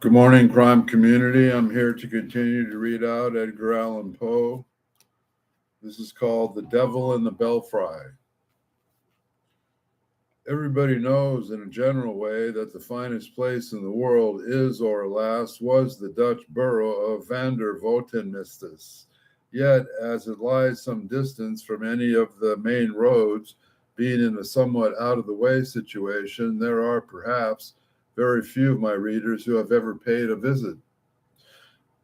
Good morning, crime community. I'm here to continue to read out Edgar Allan Poe. This is called The Devil in the Belfry. Everybody knows in a general way that the finest place in the world is, or alas, was the Dutch borough of Vander Votenmistus. Yet, as it lies some distance from any of the main roads, being in a somewhat out of the way situation, there are perhaps very few of my readers who have ever paid a visit.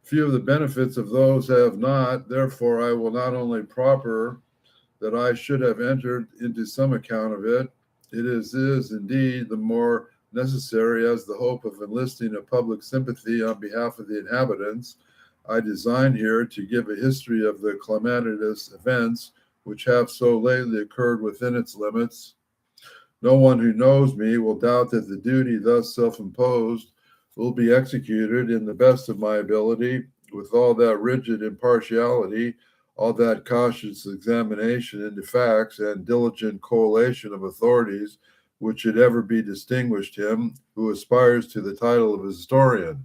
Few of the benefits of those have not, therefore, I will not only proper that I should have entered into some account of it, it is indeed the more necessary as the hope of enlisting a public sympathy on behalf of the inhabitants. I design here to give a history of the calamitous events which have so lately occurred within its limits. No one who knows me will doubt that the duty thus self imposed will be executed in the best of my ability, with all that rigid impartiality, all that cautious examination into facts, and diligent collation of authorities which should ever be distinguished him who aspires to the title of historian.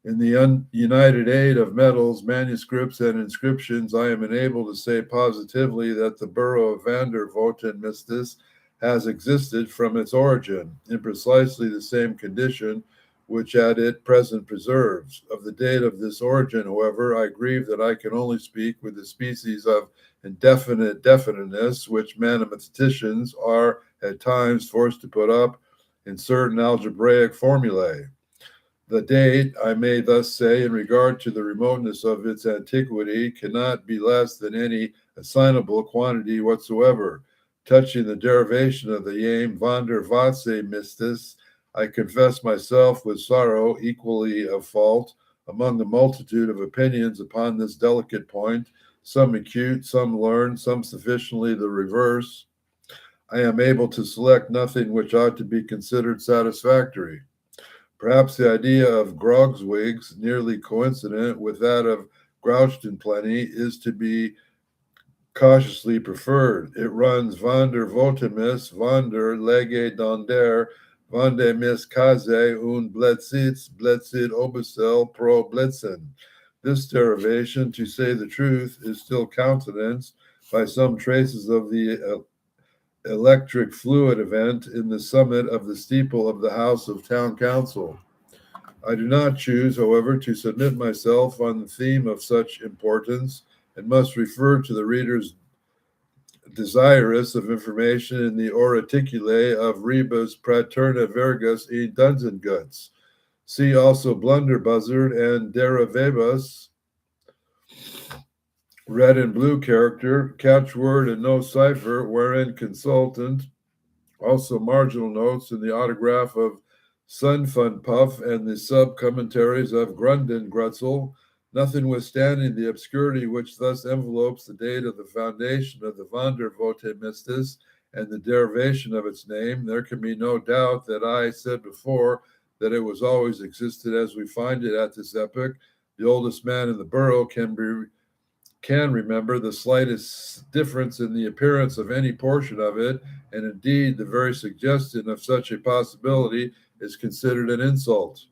In the united aid of medals, manuscripts, and inscriptions, I am enabled to say positively that the borough of Vander Votenmistus has existed from its origin in precisely the same condition which at it present preserves. Of the date of this origin, however, I grieve that I can only speak with the species of indefinite definiteness which mathematicians are at times forced to put up in certain algebraic formulae. The date, I may thus say, in regard to the remoteness of its antiquity, cannot be less than any assignable quantity whatsoever. Touching the derivation of the name Vander Vatse Mistis, I confess myself with sorrow equally of fault among the multitude of opinions upon this delicate point, some acute, some learned, some sufficiently the reverse. I am able to select nothing which ought to be considered satisfactory. Perhaps the idea of Grogswigs, nearly coincident with that of Grouchton-Plenty, is to be cautiously preferred. It runs Vander Votimus, Vander Lege Donder, Vande Mis Kaze und Bletzitz, Bletzit Obisel pro Blitzen. This derivation, to say the truth, is still countenanced by some traces of the electric fluid event in the summit of the steeple of the House of Town Council. I do not choose, however, to submit myself on the theme of such importance and must refer to the readers desirous of information in the oraticulae of Rebus Praeterna Vergus e Dunzenguts. See also Blunderbuzzard and Derivabus, red and blue character, catchword and no cipher, wherein consultant, also marginal notes in the autograph of Sunfunpuff and the sub-commentaries of Grundengrutzel, notwithstanding the obscurity which thus envelopes the date of the foundation of the Vander Votemistus and the derivation of its name, there can be no doubt that I said before that it was always existed as we find it at this epoch. The oldest man in the borough can remember the slightest difference in the appearance of any portion of it, and indeed the very suggestion of such a possibility is considered an insult.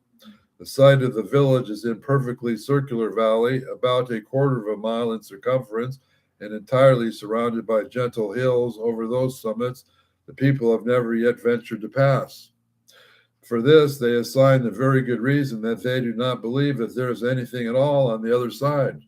The site of the village is in perfectly circular valley, about a quarter of a mile in circumference, and entirely surrounded by gentle hills. Over those summits the people have never yet ventured to pass. For this they assign the very good reason that they do not believe that there is anything at all on the other side.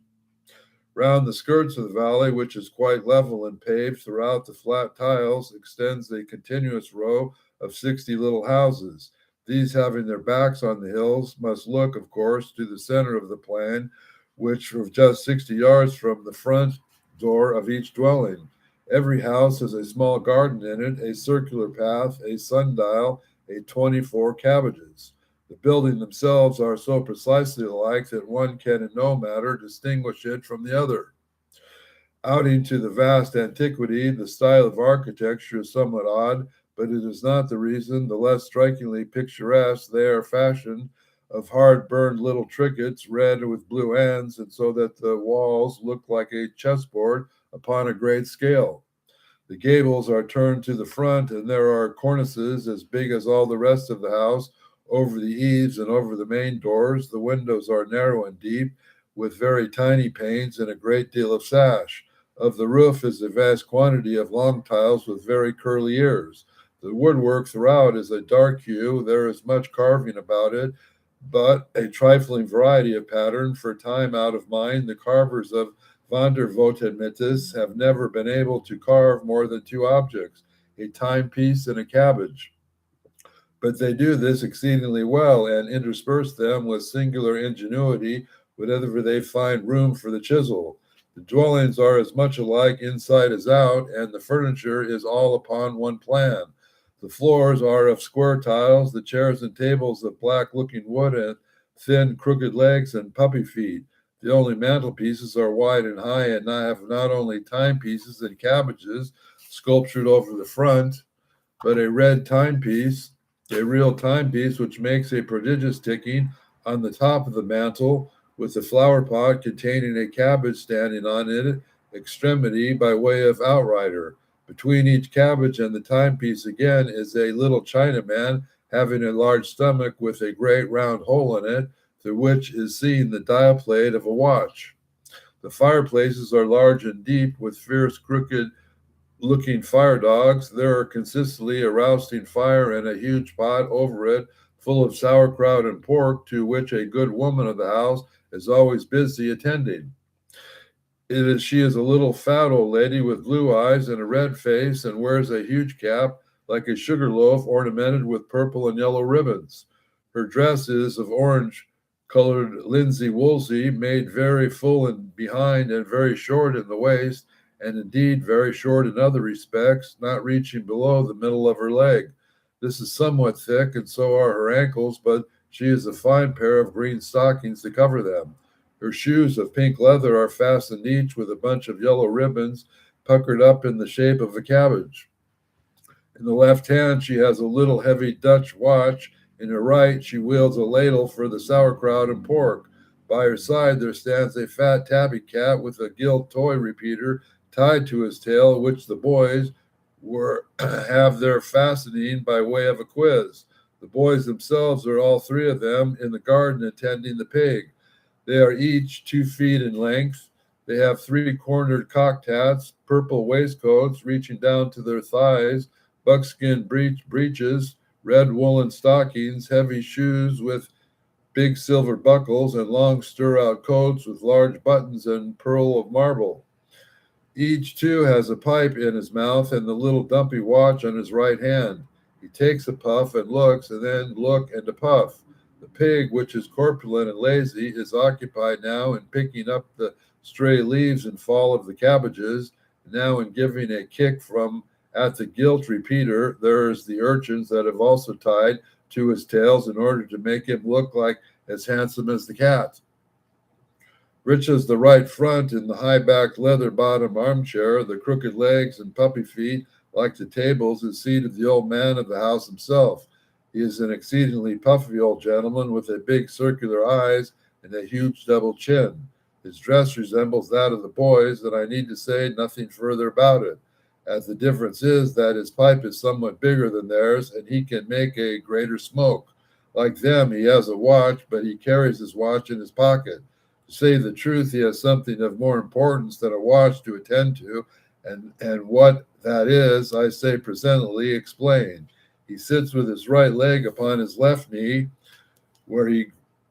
Round the skirts of the valley, which is quite level and paved throughout the flat tiles, extends a continuous row of 60 little houses. These, having their backs on the hills, must look, of course, to the center of the plain, which was just 60 yards from the front door of each dwelling. Every house has a small garden in it, a circular path, a sundial, 24 cabbages. The buildings themselves are so precisely alike that one can in no manner distinguish it from the other. Outing to the vast antiquity, the style of architecture is somewhat odd, but it is not the reason. The less strikingly picturesque, they are fashioned of hard-burned little trinkets, red with blue ends, and so that the walls look like a chessboard upon a great scale. The gables are turned to the front, and there are cornices as big as all the rest of the house, over the eaves and over the main doors. The windows are narrow and deep, with very tiny panes and a great deal of sash. Of the roof is a vast quantity of long tiles with very curly ears. The woodwork throughout is a dark hue. There is much carving about it, but a trifling variety of pattern. For time out of mind, the carvers of van der Voetemitis have never been able to carve more than two objects, a timepiece and a cabbage. But they do this exceedingly well and intersperse them with singular ingenuity whenever they find room for the chisel. The dwellings are as much alike inside as out, and the furniture is all upon one plan. The floors are of square tiles, the chairs and tables of black-looking wood and thin, crooked legs and puppy feet. The only mantelpieces are wide and high, and have not only timepieces and cabbages sculptured over the front, but a red timepiece, a real timepiece, which makes a prodigious ticking on the top of the mantel, with the flower pot containing a cabbage standing on its extremity by way of outrider. Between each cabbage and the timepiece again is a little Chinaman having a large stomach with a great round hole in it, through which is seen the dial plate of a watch. The fireplaces are large and deep, with fierce, crooked looking fire dogs. There are consistently a roasting fire and a huge pot over it, full of sauerkraut and pork, to which a good woman of the house is always busy attending. She is a little fat old lady with blue eyes and a red face, and wears a huge cap like a sugar loaf ornamented with purple and yellow ribbons. Her dress is of orange colored linsey woolsey, made very full in behind and very short in the waist, and indeed very short in other respects, not reaching below the middle of her leg. This is somewhat thick, and so are her ankles, but she has a fine pair of green stockings to cover them. Her shoes of pink leather are fastened each with a bunch of yellow ribbons puckered up in the shape of a cabbage. In the left hand, she has a little heavy Dutch watch. In her right, she wields a ladle for the sauerkraut and pork. By her side, there stands a fat tabby cat with a gilt toy repeater tied to his tail, which the boys have their fastening by way of a quiz. The boys themselves are all three of them in the garden attending the pig. They are each 2 feet in length. They have 3-cornered cocked hats, purple waistcoats reaching down to their thighs, buckskin breeches, red woolen stockings, heavy shoes with big silver buckles, and long stir-out coats with large buttons and pearl of marble. Each, too, has a pipe in his mouth and the little dumpy watch on his right hand. He takes a puff and looks, and then look and a puff. The pig, which is corpulent and lazy, is occupied now in picking up the stray leaves and fall of the cabbages, and now in giving a kick from at the gilt repeater. There's the urchins that have also tied to his tails in order to make him look like as handsome as the cat. Rich as the right front in the high-backed leather-bottomed armchair, the crooked legs and puppy feet, like the tables, is seated the old man of the house himself. He is an exceedingly puffy old gentleman with a big circular eyes and a huge double chin. His dress resembles that of the boys, and I need to say nothing further about it, as the difference is that his pipe is somewhat bigger than theirs, and he can make a greater smoke. Like them, he has a watch, but he carries his watch in his pocket. To say the truth, he has something of more importance than a watch to attend to, and what that is, I say presently explain. He sits with his right leg upon his left knee, where he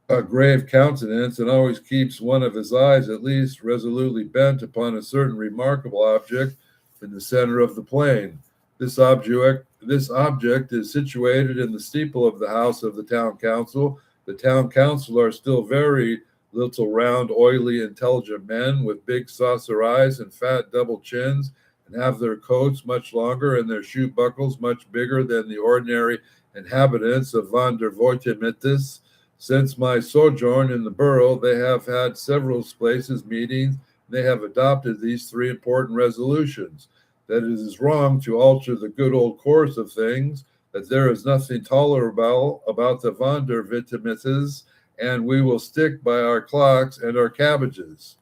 a grave countenance, and always keeps one of his eyes at least resolutely bent upon a certain remarkable object in the center of the plain. This object is situated in the steeple of the house of the town council. The town council are still very little, round, oily, intelligent men with big saucer eyes and fat double chins, and have their coats much longer and their shoe buckles much bigger than the ordinary inhabitants of van der Voetemitis. Since my sojourn in the borough, they have had several places meetings. They have adopted these 3 important resolutions: that it is wrong to alter the good old course of things, that there is nothing tolerable about the van der Voetemitis, and we will stick by our clocks and our cabbages.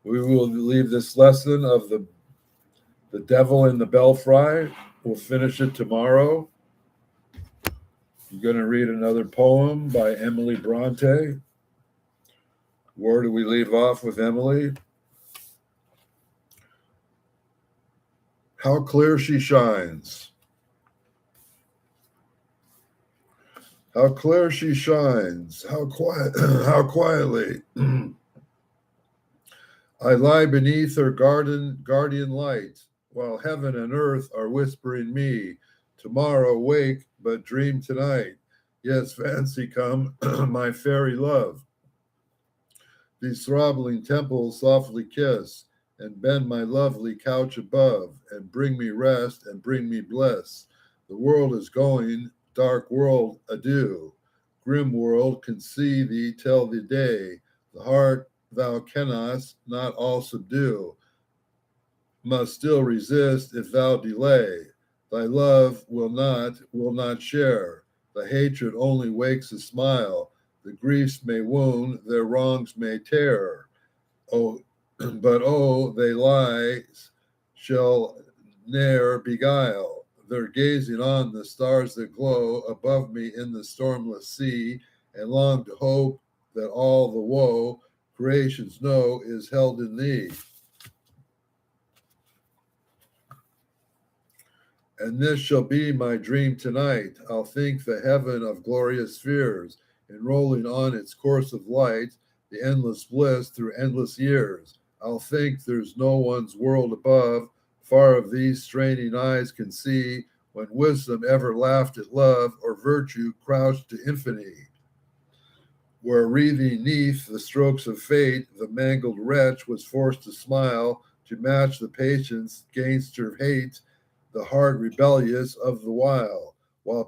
We will leave this lesson of the devil in the Belfry. We'll finish it tomorrow. I'm going to read another poem by Emily Bronte. Where do we leave off with Emily? How clear she shines. How clear she shines. How quiet, how quietly. I lie beneath her guardian light, while heaven and earth are whispering me, tomorrow wake, but dream tonight. Yes, fancy come, my fairy love. These throbbing temples softly kiss, and bend my lovely couch above, and bring me rest, and bring me bliss. The world is going, dark world, adieu. Grim world, can see thee till the day. The heart thou cannot not all subdue, must still resist if thou delay. Thy love will not share. The hatred only wakes a smile. The griefs may wound, their wrongs may tear. Oh, but oh, they lies shall ne'er beguile. They're gazing on the stars that glow above me in the stormless sea, and long to hope that all the woe creations know is held in thee. And this shall be my dream tonight. I'll think the heaven of glorious spheres, enrolling on its course of light, the endless bliss through endless years. I'll think there's no one's world above, far of these straining eyes can see, when wisdom ever laughed at love, or virtue crouched to infinity. Where wreathing neath the strokes of fate, the mangled wretch was forced to smile, to match the patience gainst her hate, the heart rebellious of the while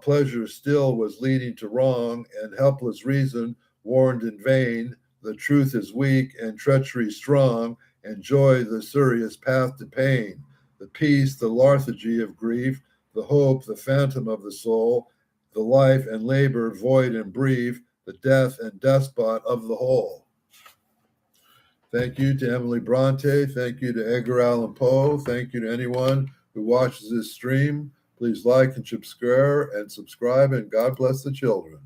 pleasure still was leading to wrong, and helpless reason warned in vain, the truth is weak and treachery strong, and joy the serious path to pain, the peace, the lethargy of grief, the hope, the phantom of the soul, the life and labor void and brief, the death and despot of the whole. Thank you to Emily Bronte. Thank you to Edgar Allan Poe. Thank you to anyone who watches this stream. Please like and subscribe, and God bless the children.